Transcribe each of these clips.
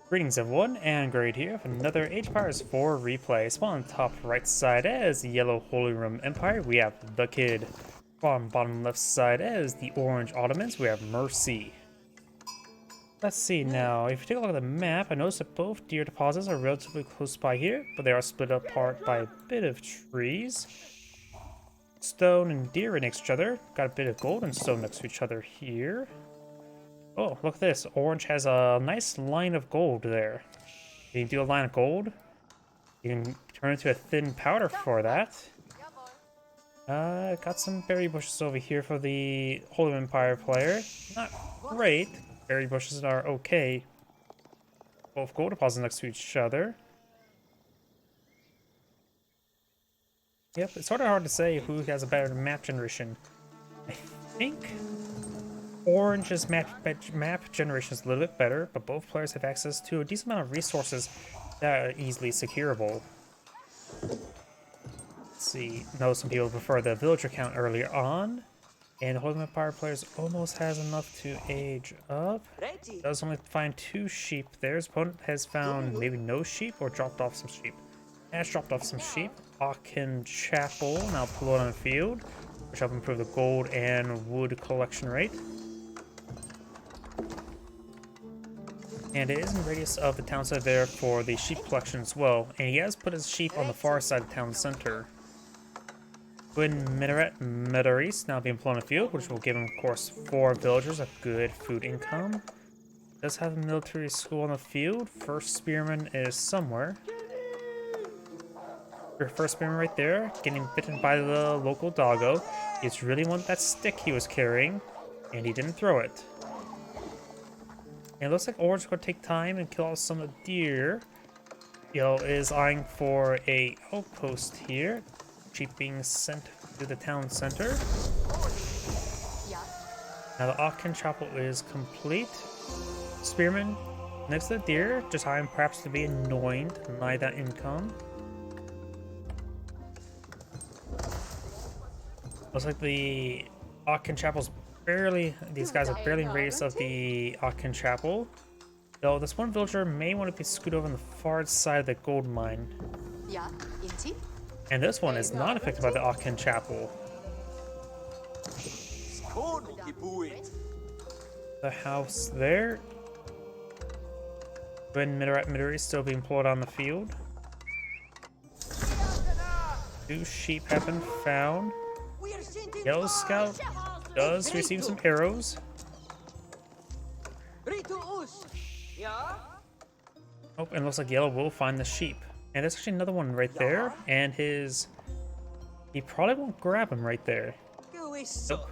Greetings everyone, and Great here with another Age of Empires 4 replay. Spawn on the top right side as the yellow Holy Roman Empire, we have the Kid. On bottom left side as the orange Ottomans, we have Merci. Let's see now, if you take a look at the map, I notice that both deer deposits are relatively close by here, but they are split apart by a bit of trees. Stone and deer are next to each other, got a bit of gold and stone next to each other here. Oh, look at this. Orange has a nice line of gold there. You can do a line of gold. You can turn it into a thin powder for that. Got some berry bushes over here for the Holy Empire player. Not great. Berry bushes are okay. Both gold deposits next to each other. Yep, it's sort of hard to say who has a better map generation. I think Orange's map generation is a little bit better, but both players have access to a decent amount of resources that are easily secureable. Let's see. No, some people prefer the villager count earlier on, and the Holy Empire players almost has enough to age up. Does only find 2 sheep there. His opponent has found maybe no sheep or dropped off some sheep. Ash dropped off some sheep. Aachen Chapel now pull it on the field, which help improve the gold and wood collection rate. And it is in radius of the town center there for the sheep collection as well. And he has put his sheep on the far side of the town center. Twin Minaret Medaris now being employed in the field, which will give him, of course, 4 villagers a good food income. Does have a military school on the field. First spearman is somewhere. Your first spearman right there, getting bitten by the local doggo. He just really wanted that stick he was carrying, and he didn't throw it. And it looks like Orange is going to take time and kill off some of the deer. Yellow is eyeing for a outpost here. Sheep being sent to the town center. Now the Aachen Chapel is complete. Spearman next to the deer, just eyeing perhaps to be annoying to deny that income. Looks like the Aachen Chapel's these guys are barely in radius of the Aachen Chapel. Though this one villager may want to be scooted over on the far side of the gold mine. And this one is not affected by the Aachen Chapel. The house there. Twin Minaret Midori still being employed on the field. 2 sheep have been found. Yellow Scout does receive some arrows. Oh, and it looks like Yellow will find the sheep. And there's actually another one right there. And he probably won't grab him right there. Nope.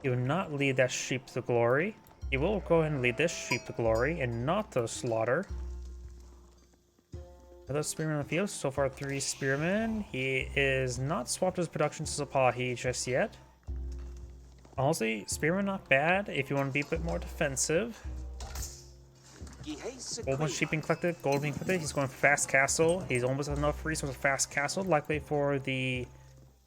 He will not lead that sheep to glory. He will go ahead and lead this sheep to glory and not to slaughter. Another spearman on the field. So far 3 spearmen. He is not swapped his production to Sapahi just yet. Honestly, spearman not bad if you want to be a bit more defensive. Gold bunch sheep being collected, gold being collected. He's going for fast castle. He's almost enough resources for fast castle, likely for the,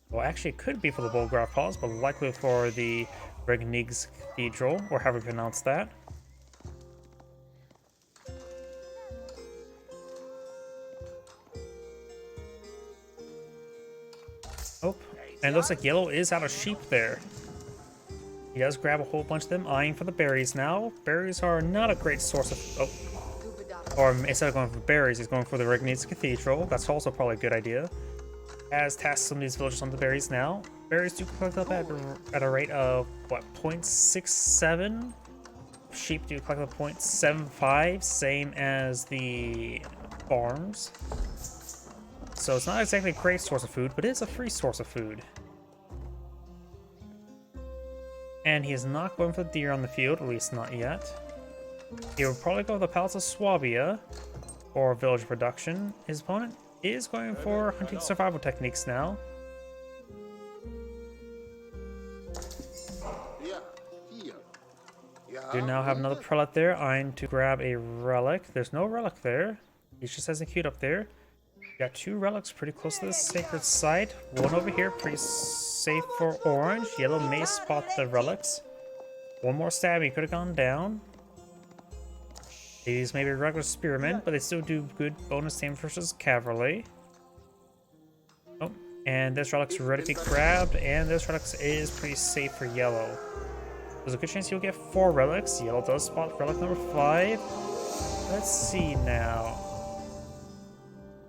well, actually it could be for the Volgraf Palace, but likely for the Regnig's Cathedral, or however you pronounce that. Oh, and it looks like Yellow is out of sheep there. He does grab a whole bunch of them, eyeing for the berries now. Berries are not a great source of... Oh. Or instead of going for berries, he's going for the Regnig's Cathedral. That's also probably a good idea. Has tasked some of these villagers on the berries now. Berries do collect up at a rate of, what, 0.67? Sheep do collect up 0.75, same as the farms. So it's not exactly a great source of food, but it is a free source of food. And he is not going for the deer on the field, at least not yet. He will probably go with the Palace of Swabia or village production. His opponent is going for hunting survival techniques now. Do now have another prelate there, eyeing to grab a relic. There's no relic there. He just has a queued up there. Got 2 relics pretty close to the sacred site. One over here, pretty safe for Orange. Yellow may spot the relics. One more stab, he could have gone down. These may be regular spearmen, but they still do good bonus damage versus cavalry. Oh, and this relic's ready to be grabbed, and this relic is pretty safe for yellow. There's a good chance you'll get 4 relics. Yellow does spot relic number 5. Let's see now.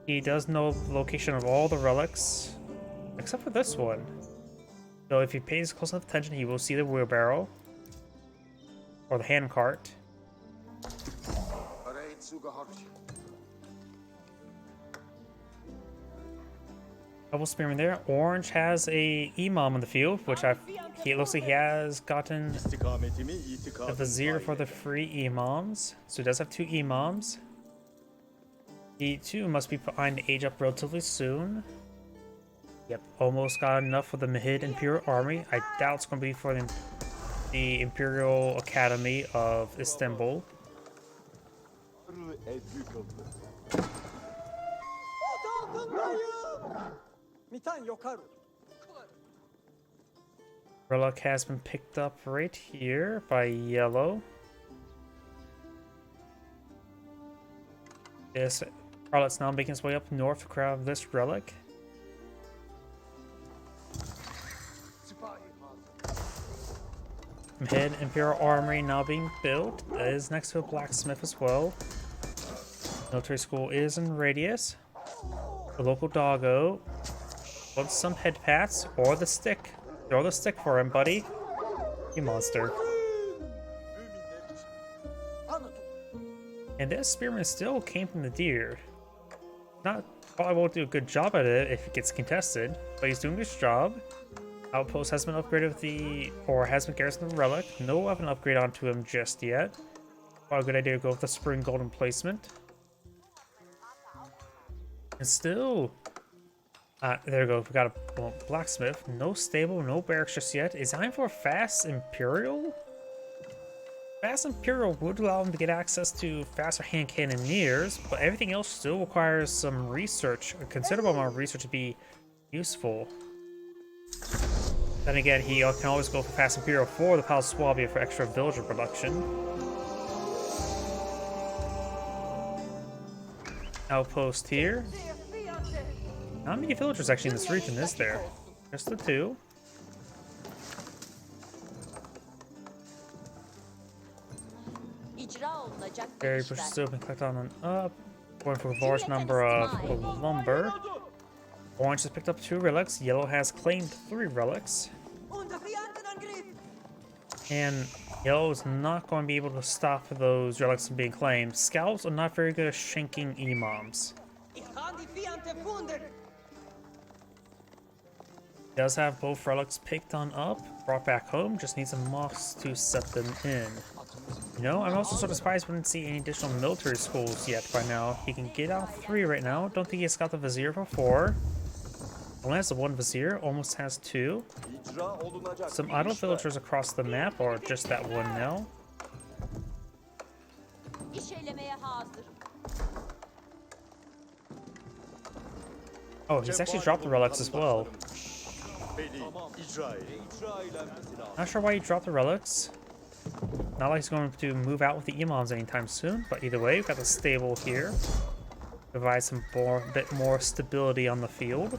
He does know the location of all the relics, except for this one. So if he pays close enough attention, he will see the wheelbarrow or the handcart. Double spearman there. Orange has a imam in the field, which it looks like he has gotten a vizier for the free imams. So he does have 2 imams. He too must be behind to age up relatively soon. Yep, almost got enough for the Mahid Imperial Army. I doubt it's going to be for the Imperial Academy of Istanbul. Relic has been picked up right here by yellow. This Charlotte's now making its way up north to grab this relic. Mid Imperial Armory now being built. That is next to a blacksmith as well. Military school is in radius. The local doggo wants some head pats or the stick. Throw the stick for him, buddy. You monster. And this spearman still came from the deer. Probably won't do a good job at it if it gets contested, but he's doing his job. Outpost has been upgraded with has been garrisoned with relic. No weapon upgrade onto him just yet. Probably a good idea to go with the spring golden placement. And still, there we go. We got a blacksmith. No stable, no barracks just yet. Is time for a fast imperial? Fast Imperial would allow him to get access to faster hand cannoneers, but everything else still requires some research, a considerable amount of research to be useful. Then again, he can always go for Fast Imperial for the Palace Swabia for extra villager production. Outpost here. Not many villagers actually in this region, is there? Just the 2. Berry bushes still been clicked on and up. Going for a large number of lumber. Orange has picked up 2 relics. Yellow has claimed 3 relics. And yellow is not going to be able to stop those relics from being claimed. Scouts are not very good at shanking imams. Does have both relics picked on up, brought back home, just needs some moss to set them in. You know, I'm also sort of surprised we didn't see any additional military schools yet by now. He can get out 3 right now. Don't think he's got the vizier for 4. Only has the 1 vizier, almost has 2. Some idle villagers across the map, or just that one now. Oh, he's actually dropped the relics as well. Not sure why he dropped the relics. Not like he's going to move out with the imams anytime soon, but either way, we've got the stable here. Provide some bit more stability on the field.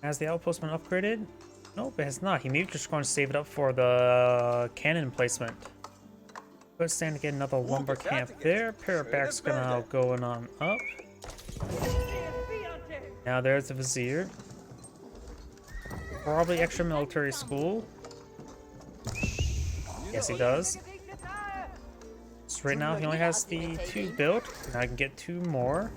Has the outpost been upgraded? Nope, it has not. He may be just going to save it up for the cannon placement. Good stand to get another lumber camp there. Pair of barracks gonna going on up. Now there's the vizier. Probably extra military school. Yes, he does. So right now he only has the 2 built. Now I can get 2 more.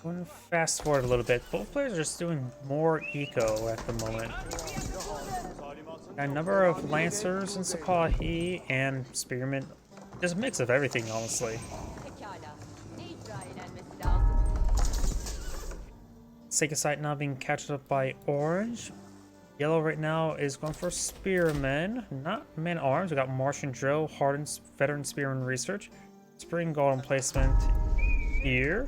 I'm gonna fast forward a little bit. Both players are just doing more eco at the moment. A number of lancers and Sipahi and spearmen. Just a mix of everything, honestly. Sacred Site now being captured up by Orange. Yellow right now is going for spearmen, not man-arms. We got Martian drill, hardened veteran spearman research, spring golem placement here.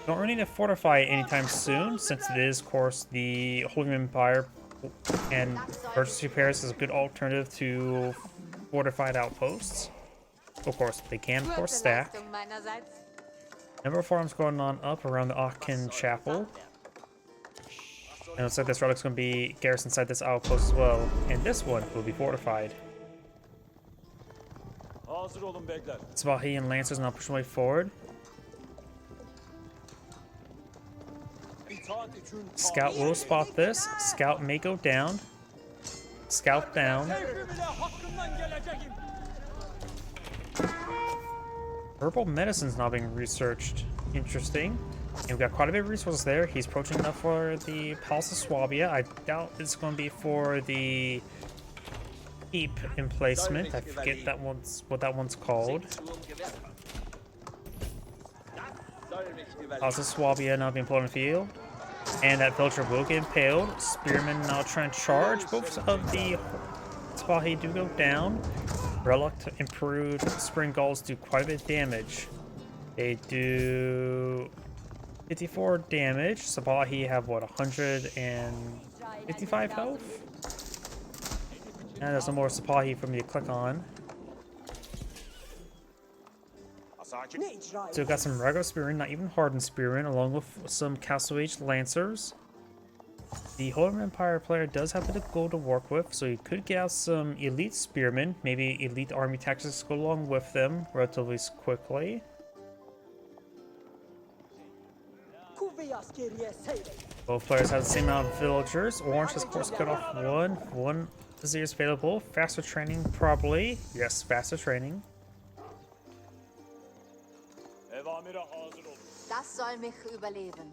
Don't really need to fortify anytime soon, since it is, of course, the Holy Empire, and emergency repairs is a good alternative to fortified outposts. Of course, they can, of course, stack. Number of farms going on up around the Aachen Chapel. And it looks like this relic's going to be garrisoned inside this outpost as well. And this one will be fortified. Swahi and Lancers now pushing way forward. Scout will spot this. Scout may go down. Scout down. Herbal medicine's now being researched. Interesting. And we've got quite a bit of resources there. He's approaching enough for the Palace of Swabia. I doubt it's going to be for the keep emplacement. I forget what that one's called. Palace of Swabia now being put on the field. And that villager will get impaled. Spearmen now trying to charge. Both of the Spahi do go down. Relic improved spring gulls do quite a bit of damage. They do 54 damage. Sabahi have what, 155 health? And there's no more Sabahi for me to click on. So we've got some regular spearmen, not even hardened spearmen, along with some Castle Age Lancers. The Holy Empire player does have a bit of gold to work with, so you could get out some elite spearmen, maybe elite army tactics go along with them relatively quickly. Both players have the same amount of villagers. Orange has, of course, cut off one Vizier is available. Faster training, probably. Yes, faster training. Das soll mich überleben.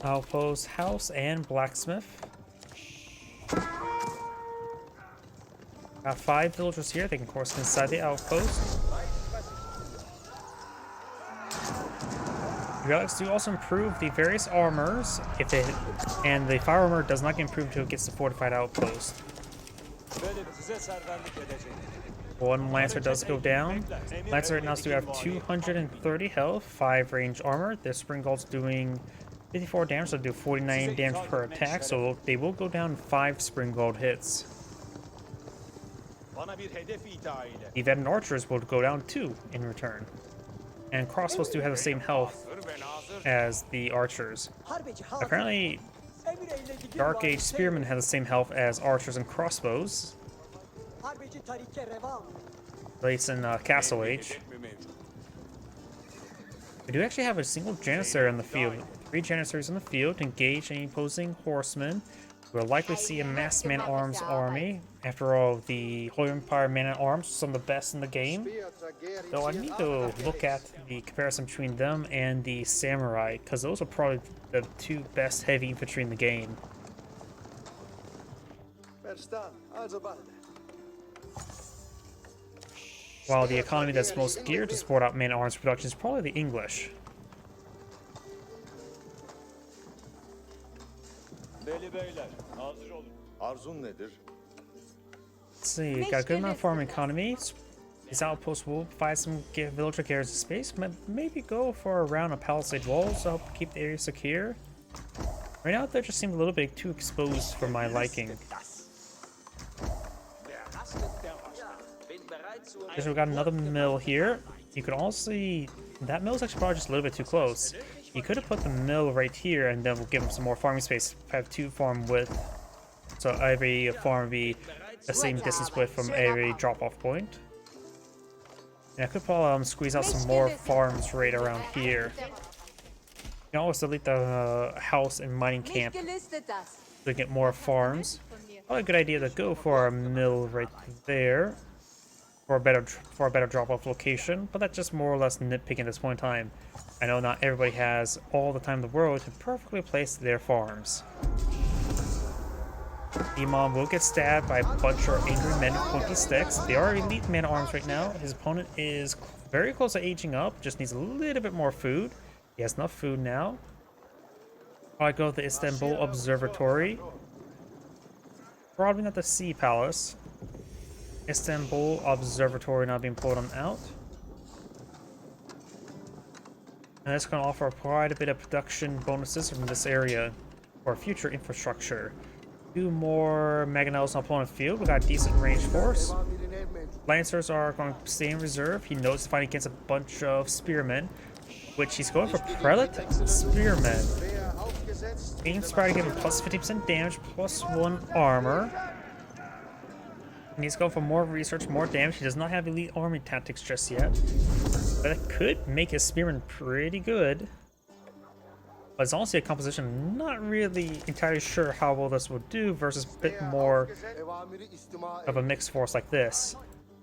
Outpost, house, and blacksmith. Got 5 villagers here. They can course inside the outpost. Relics do also improve the various armors and the fire armor does not get improved until it gets the fortified outpost. One Lancer does go down. Lancer right now still have 230 health, 5 range armor. Their spring gold's doing 54 damage, so do 49 damage per attack, so they will go down 5 spring gold hits. The veteran archers will go down 2 in return. And crossbows do have the same health as the archers. Apparently, Dark Age spearmen have the same health as archers and crossbows. At least in Castle Age. We do actually have a single Janissary on the field. 3 Janissaries on the field to engage any opposing horsemen. We'll likely see a mass man-at-arms army. After all, the Holy Empire man-at-arms are some of the best in the game. Though I need to look at the comparison between them and the samurai, because those are probably the 2 best heavy infantry in the game. While the economy that's most geared to support out man-at-arms production is probably the English. Let's see, got a good amount of farm economy. These outposts will provide some villager garrison space, but maybe go for around a palisade walls to help keep the area secure. Right now, they just seem a little bit too exposed for my liking. Because we've got another mill here. You could also see that mill is actually probably just a little bit too close. You could have put the mill right here, and then we'll give them some more farming space. Have 2 farm width, so every farm would be the same distance width from every drop-off point. And I could probably squeeze out some more farms right around here. You can always delete the house and mining camp to get more farms. Probably a good idea to go for a mill right there for a better drop-off location, but that's just more or less nitpicking at this point in time. I know not everybody has all the time in the world to perfectly place their farms. Imam will get stabbed by a bunch of angry men with pointy sticks. They are elite man-at-arms right now. His opponent is very close to aging up, just needs a little bit more food. He has enough food now. I go to the Istanbul Observatory. Probably not the Sea Palace. Istanbul Observatory now being pulled on out. And that's going to offer quite a bit of production bonuses from this area for future infrastructure. 2 more Mangonels on opponent field. We got a decent range force. Lancers are going to stay in reserve. He knows he's fighting against a bunch of spearmen, which he's going for Prelate Spearmen. Inspired to give him plus 50% damage, plus 1 armor. And he's going for more research, more damage. He does not have elite army tactics just yet. But that could make his spearmen pretty good. But it's honestly a composition I'm not really entirely sure how well this will do versus a bit more of a mixed force like this.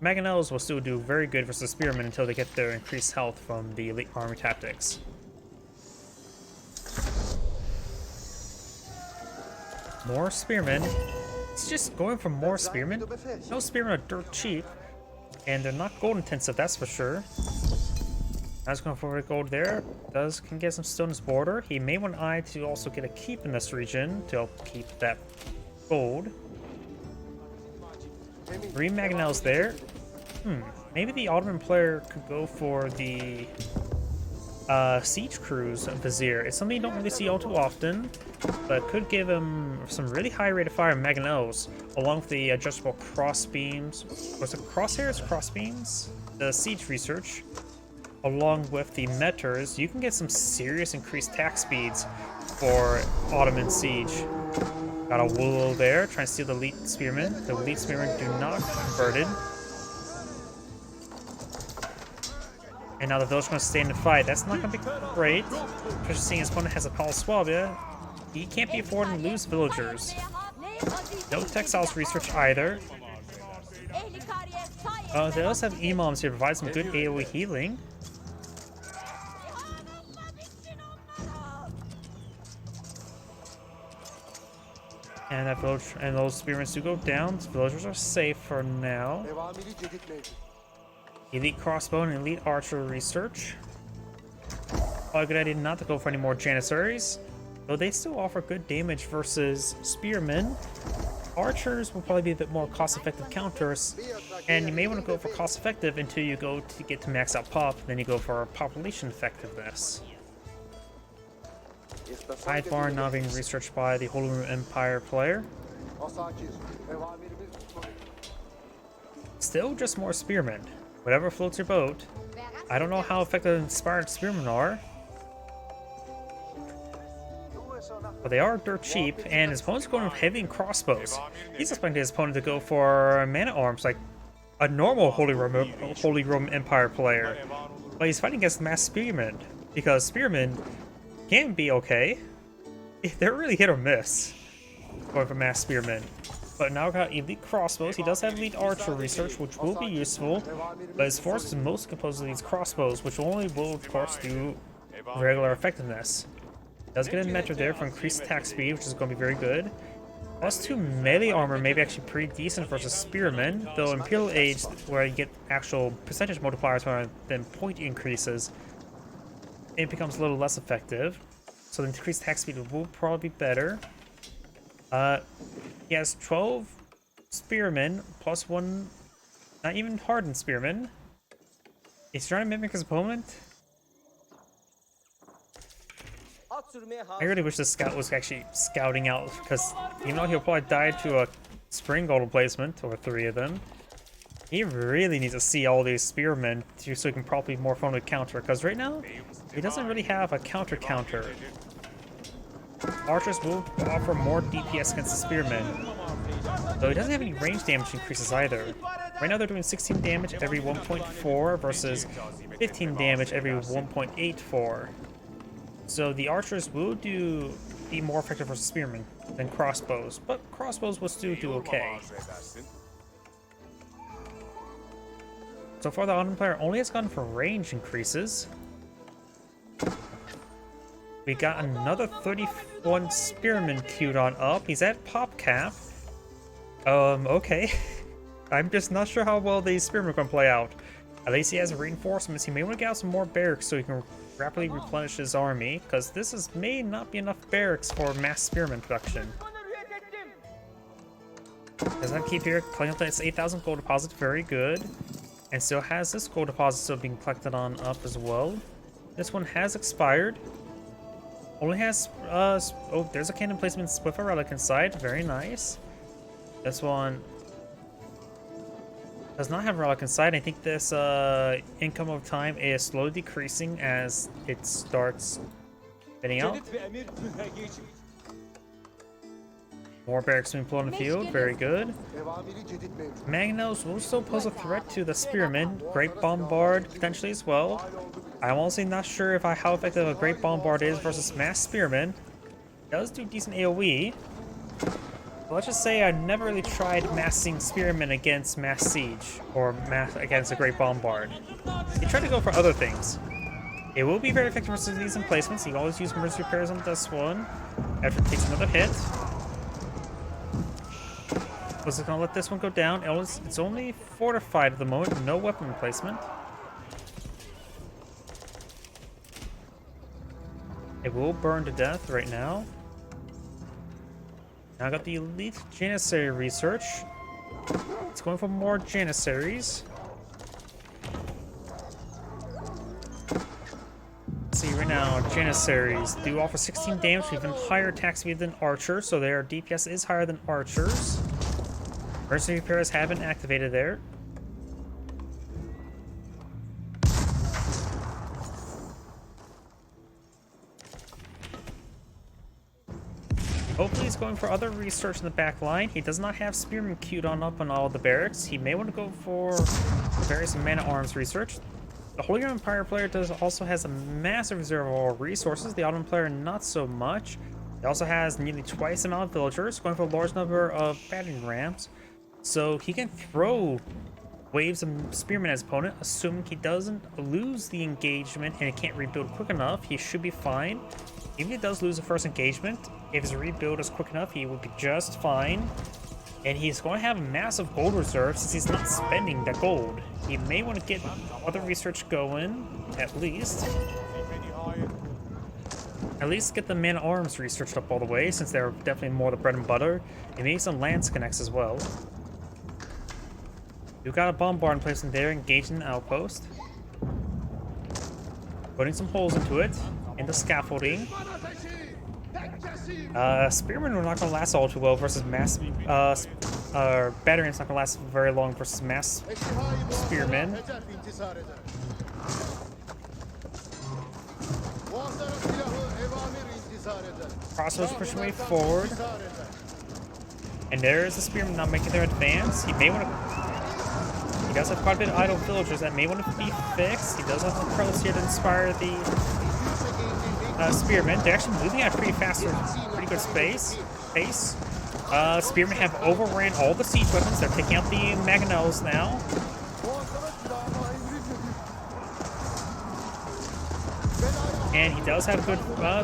Mangonels will still do very good versus spearmen until they get their increased health from the elite army tactics. More spearmen. It's just going for more spearmen. No spearmen are dirt cheap, and they're not gold intensive, that's for sure. That's going for gold there. Can get some stone in his border. He may want eye to also get a keep in this region to help keep that gold. 3 Mangonels there. Maybe the Ottoman player could go for the Siege Cruise Vizier. It's something you don't really see all too often, but could give him some really high rate of fire Mangonels, along with the adjustable crossbeams. Was it crosshairs? Crossbeams? The siege research. Along with the meters, you can get some serious increased attack speeds for Ottoman siege. Got a Woolo there, trying to steal the elite spearmen. The elite spearmen do not converted. And now the village going to stay in the fight. That's not going to be great. Especially seeing his opponent has a Palace Swabia. He can't be affording to lose villagers. No textiles research either. They also have imams here to provide some good AoE healing. And that village and those spearmen do go down. The villagers are safe for now. Elite crossbow and elite archer research. Probably a good idea not to go for any more janissaries, though they still offer good damage versus spearmen. Archers will probably be a bit more cost-effective counters, and you may want to go for cost-effective until you go to get to max out pop, then you go for population effectiveness. High Barn now being researched by the Holy Room Empire player. Still just more spearmen. Whatever floats your boat. I don't know how effective inspired spearmen are, but they are dirt cheap, and his opponent's going with heavy and crossbows. He's expecting his opponent to go for mana arms like a normal Holy Roman Empire player. But he's fighting against mass spearmen, because spearmen can be okay. They're really hit or miss going for mass spearmen. But now we've got elite crossbows. He does have elite archer research, which will be useful, but his force is most composed of these crossbows, which only will, of course, do regular effectiveness. Does get a meter there for increased attack speed, which is going to be very good. Plus 2 melee armor may be actually pretty decent versus spearmen, though Imperial Age, where you get actual percentage multipliers rather than point increases, it becomes a little less effective. So the increased attack speed will probably be better. He has 12 spearmen, plus 1 not even hardened spearmen. He's trying to mimic his opponent. I really wish this scout was actually scouting out, because even though he'll probably die to a spring gold replacement, or 3 of them, he really needs to see all these spearmen so he can probably more fun counter, because right now, he doesn't really have a counter. Archers will offer more DPS against the spearmen, though he doesn't have any range damage increases either. Right now they're doing 16 damage every 1.4 versus 15 damage every 1.84. So the archers will be more effective versus spearmen than crossbows, but crossbows will still do okay. So far the Ottoman player only has gone for range increases. We got another 31 spearmen queued on up. He's at pop cap. Okay. I'm just not sure how well these spearmen are going to play out. At least he has reinforcements. He may want to get out some more barracks so he can rapidly replenish his army, because may not be enough barracks for mass spearman production. Does that keep here? Collecting up its 8,000 gold deposit, very good. And still has this gold deposit still being collected on up as well. This one has expired. Only has, oh, there's a cannon placement with a relic inside, very nice. This one does not have a relic inside. I think this income of time is slowly decreasing as it starts spinning out. More barracks being put on the field, very good. Magnos will still pose a threat to the spearmen. Great Bombard potentially as well. I'm also not sure how effective a Great Bombard is versus mass spearmen. It does do decent AoE. But let's just say I never really tried massing spearmen against mass siege or against a Great Bombard. You try to go for other things. It will be very effective versus these emplacements. You can always use emergency repairs on this one after it takes another hit. Was it gonna let this one go down? It's only fortified at the moment, no weapon replacement. It will burn to death right now. Now I got the elite Janissary research. It's going for more Janissaries. See right now, Janissaries do offer 16 damage, even higher attack speed than archers, so their DPS is higher than archers. Emergency repairs have been activated there. Hopefully he's going for other research in the back line. He does not have spearmen queued up on all the barracks. He may want to go for various man-at-arms research. The Holy Empire player also has a massive reserve of all resources. The Ottoman player not so much. He also has nearly twice the amount of villagers, going for a large number of battering rams. So he can throw waves of spearmen at his opponent, assuming he doesn't lose the engagement and it can't rebuild quick enough. He should be fine. Even if he does lose the first engagement, if his rebuild is quick enough, he will be just fine. And he's going to have a massive gold reserve since he's not spending that gold. He may want to get other research going, at least. At least get the man-at-arms researched up all the way, since they're definitely more the bread and butter. And maybe some lance connects as well. We've got a bombard in place in there, engaging an outpost. Putting some holes into it, into scaffolding. Spearmen are not going to last all too well versus mass. Battery's not going to last very long versus mass spearmen. Crossbows pushing way forward. And there is the spearmen not making their advance. He may want to. He does have quite a bit of idle villagers that may want to be fixed. He does have some prelates here to inspire the spearmen. They're actually moving at a pretty fast, pretty good pace. Spearmen have overran all the siege weapons. They're taking out the mangonels now. And he does have good,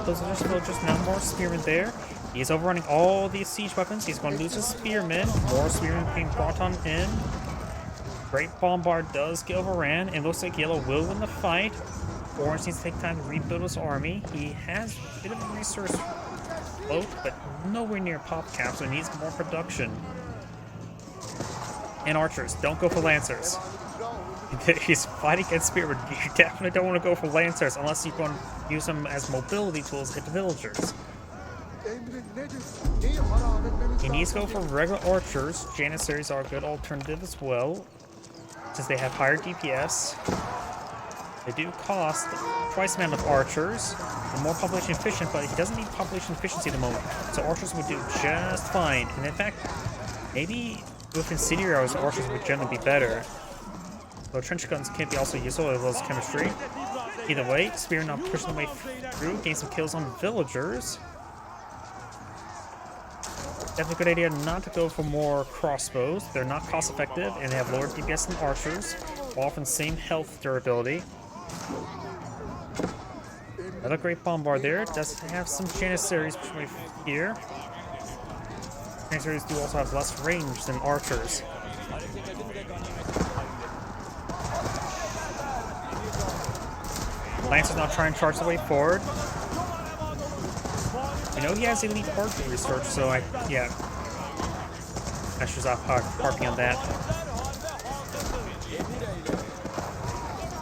those are still just now more spearmen there. He's overrunning all these siege weapons. He's going to lose his spearmen. More spearmen being brought on in. Great Bombard does get overran. It looks like Yellow will win the fight. Orange needs to take time to rebuild his army. He has a bit of a resource float, but nowhere near pop cap, so he needs more production. And archers, don't go for lancers. He's fighting against spearmen. You definitely don't want to go for lancers unless you're going to use them as mobility tools at the villagers. He needs to go for regular archers. Janissaries are a good alternative as well, since they have higher DPS. They do cost twice the amount of archers. They're more population efficient, but he doesn't need population efficiency at the moment. So archers would do just fine. And in fact, maybe with incendiaries, archers would generally be better. So trench guns can be also useful as well as chemistry. Either way, spear not pushing the way through, gain some kills on villagers. Definitely a good idea not to go for more crossbows. They're not cost effective and they have lower DPS than archers, while offering the same health durability. Another great bombard there. Does have some Janissaries right here. Janissaries do also have less range than archers. Lancer's now trying to charge the way forward. We know he has elite arc research, so yeah. Measures off harping on that.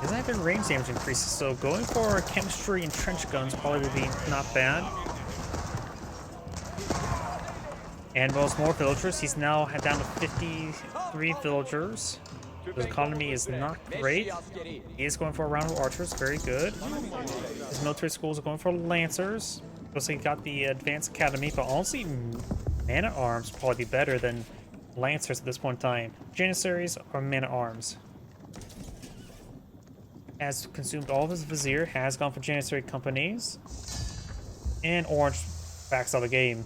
Doesn't have any range damage increases, so going for chemistry and trench guns probably would be not bad. And whilst more villagers, he's now down to 53 villagers. His economy is not great. He is going for a round of archers, very good. His military schools are going for lancers. Looks like he got the advanced academy, but honestly, man-at-arms probably be better than lancers at this point in time. Janissaries or man-at-arms. Has consumed all of his vizier, has gone for janissary companies. And orange backs out the game.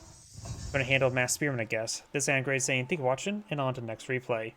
Gonna handle mass spearmen, I guess. This is Angrade saying thank you for watching, and on to the next replay.